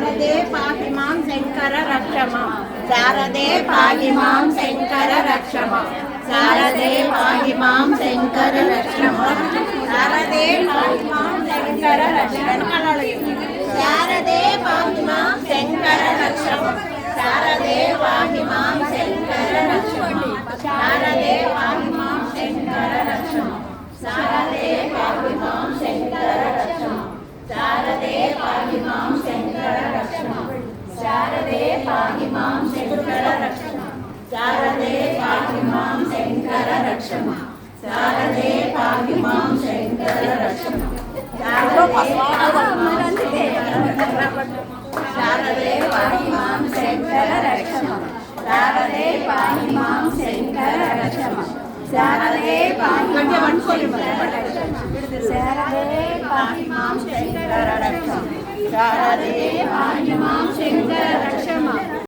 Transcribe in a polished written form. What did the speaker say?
శారదే పాహి మాం శంకర రక్షమ శారదే పాహి మాం శంకర రక్షమ శారదే పాహి మాం శంకర రక్షమ శారదే పాహి మాం శంకర రక్షమ శారదే పాహి మాం శంకర రక్షమ శారదే పాహి మాం శంకర రక్షమ శారదే పాహి మాం శంకర రక్షమ శారదే పాహి మాం శంకర రక్షమ శారదే పాహి మాం శంకర రక్షమ శారదే పాహి మాం శంకర రక్షమ శారదే పాహి మాం శంకర రక్షమ శారదే పాహి మాం శంకర రక్షమ శారదే పాహి మాం శంకర రక్షమ శారదే పాహి మాం శంకర రక్షమ శారదే పాహి మాం శంకర రక్షమ శారదే పాహి మాం శంకర రక్షమ శారదే పాహి మాం శంకర